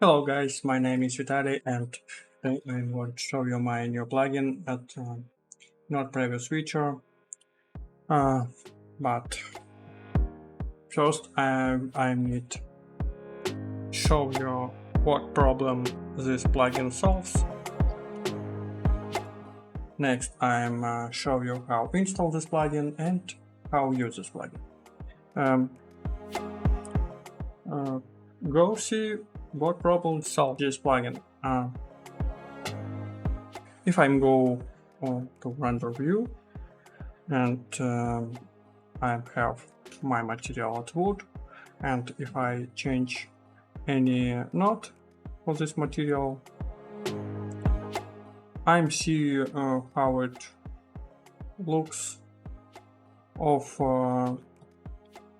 Hello guys, my name is Vitaly and today I want to show you my new plugin at not previous feature. But first I need to show you what problem this plugin solves. Next I'm show you how install this plugin and how use this plugin. Go see what problem solves this plugin. If I go to render view and I have my material at wood, and if I change any node for this material, I'm see how it looks of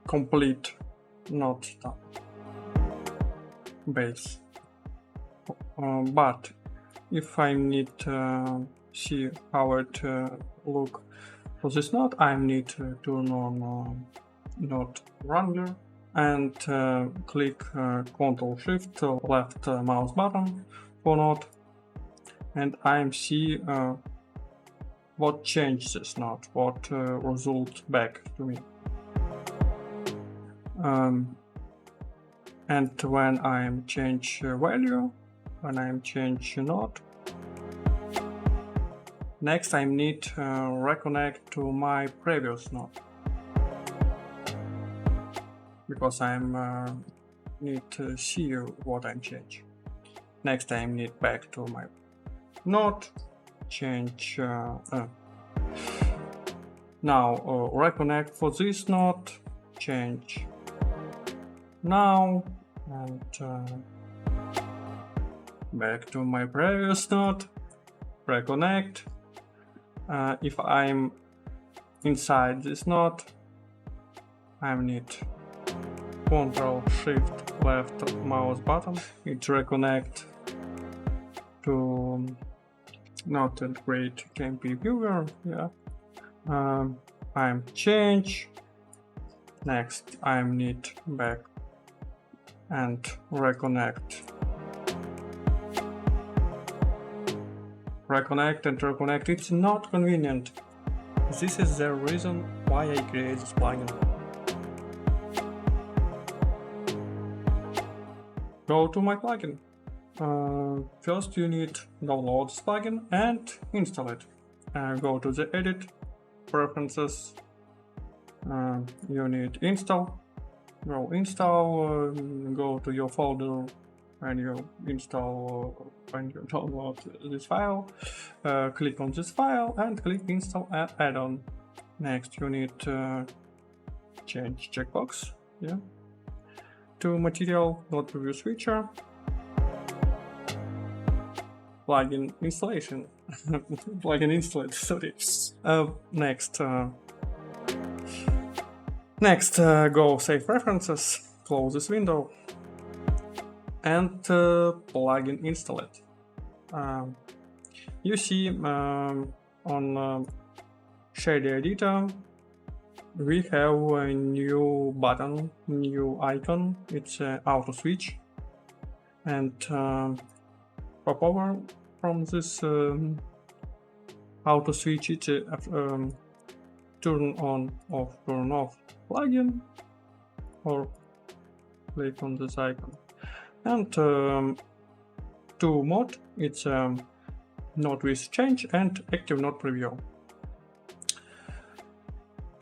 complete node base. But if I need see how it look for this node, I need to turn on node wrangler and click Ctrl Shift left mouse button for node, and I see what changed this node, what result back to me. And when I change value, when I change node, next I need to reconnect to my previous node, because I'm need to see what I'm change. Next I need back to my node, change now reconnect for this node, change now, and back to my previous node, reconnect. If I'm inside this node, I need Ctrl Shift left mouse button. It reconnect to not and create KMP viewer. Yeah. I'm change. Next, I need back and reconnect. Reconnect and reconnect. It's not convenient. This is the reason why I create this plugin. Go to my plugin. First you need download this plugin and install it. Go to the edit, preferences, you need install. Go install, go to your folder and you install, when you download this file, click on this file and click install add-on. Next you need to change checkbox, yeah, to material not previous feature, plugin installation. Plugin installed, sorry. Next go save preferences, close this window, and plugin install it. You see on Shady Editor we have a new button, new icon. It's auto switch, and pop over from this auto switch. It's turn on off, turn off plugin, or click on this icon. And to mode, it's node with change and active node preview.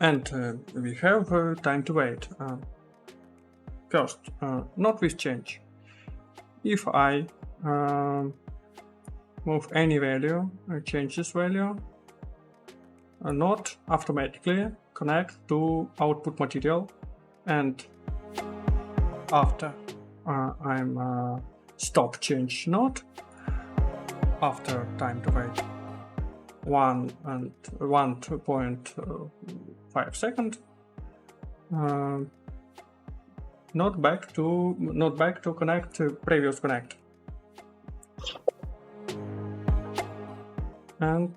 And we have time to wait. First, node with change. If I move any value, change this value, node automatically connect to output material, and after I'm stop change node, after time to wait 1.5 seconds, not back to connect to previous connect, and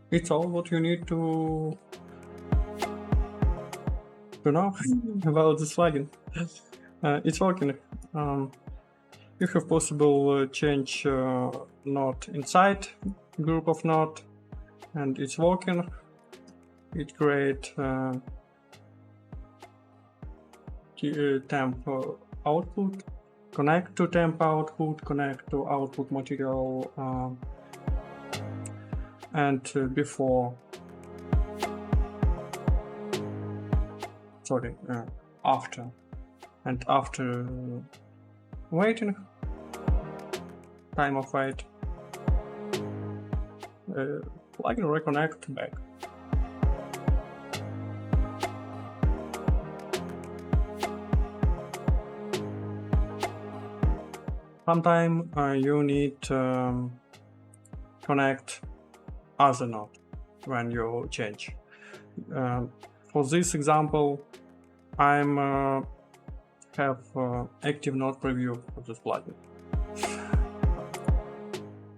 it's all what you need to know about this plugin. It's working. You have possible change node inside group of node, and it's working. It create temp output, connect to temp output, connect to output material, and before, sorry, after, and after waiting, time of wait, plugin reconnect back. Sometime you need connect other node when you change. For this example, I'm have active node preview for this plugin.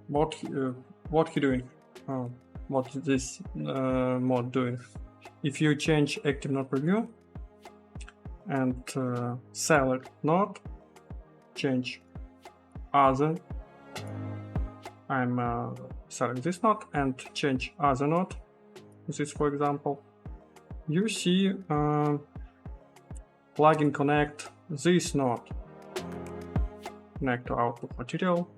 What he doing? What is this mod doing? If you change active node preview and select node, change other, I'm select this node and change other node, this for example, you see plugin connect this node, connect to output material.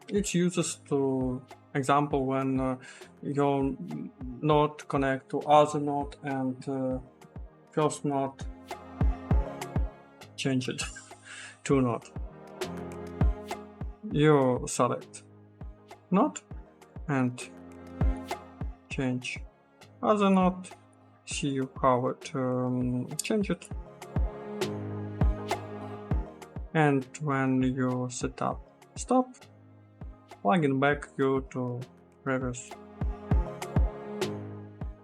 It uses to example when your node connect to other node and first node change it to node. You select node and change other node, see how it change it. And when you set up stop, plugin back you to previous.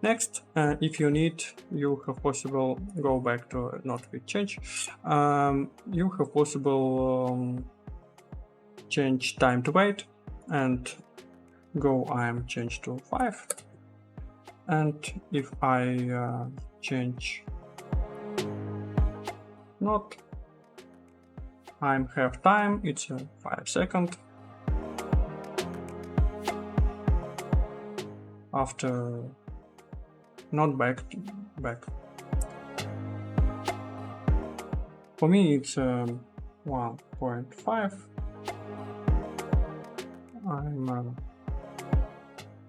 Next, if you need, you have possible go back to not with change. You have possible change time to wait and go I'm change to 5. And if I change not, I'm have time, it's 5 seconds. After not back. For me it's 1.5.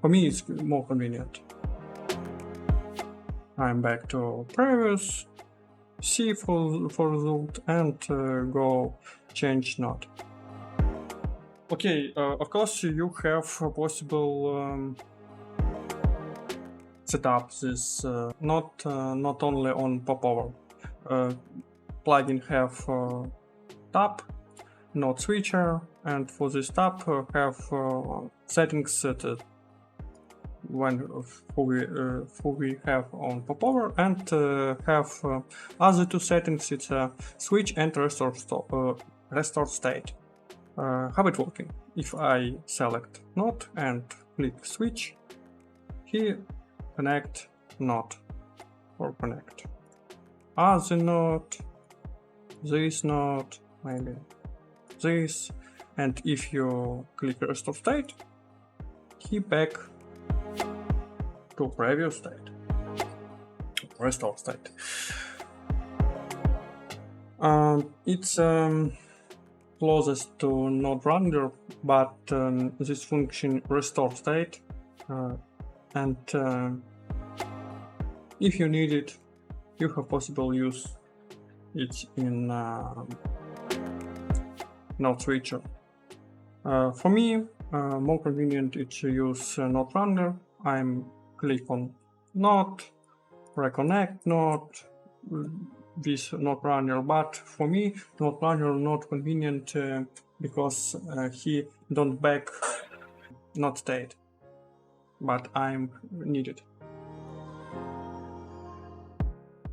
For me it's more convenient. I'm back to previous, see for result and go change node. Okay, of course you have possible set up this not only on popover. Plugin have tab, node switcher, and for this tab have settings set who we have on popover, and have other two settings. It's switch and restore state. How it working? If I select node and click switch, here connect node or connect other node, this node, maybe this, and if you click restore state, he back to previous state, restore state. It's closest to node runner, but this function restore state, and if you need it, you have possible use it in node switcher. For me, more convenient it's to use node runner. I'm click on node, reconnect node with node runner, but for me node runner not convenient because he don't back node state, but I'm needed.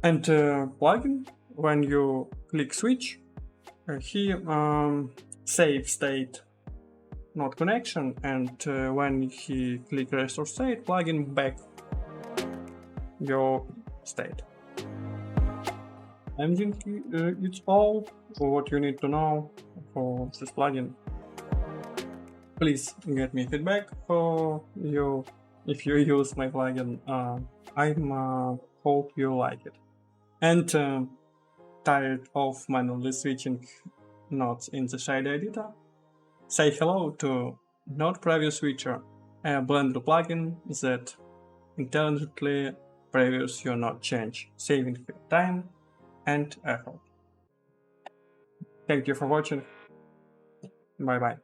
And plugin, when you click switch, he save state node connection, and when he click restore state, plugin back your state. I think it's all what you need to know for this plugin. Please get me feedback for you if you use my plugin. I hope you like it. And tired of manually switching nodes in the shade editor? Say hello to Node Preview Switcher, a Blender plugin that intelligently previews your node change, saving time and effort. Thank you for watching. Bye bye.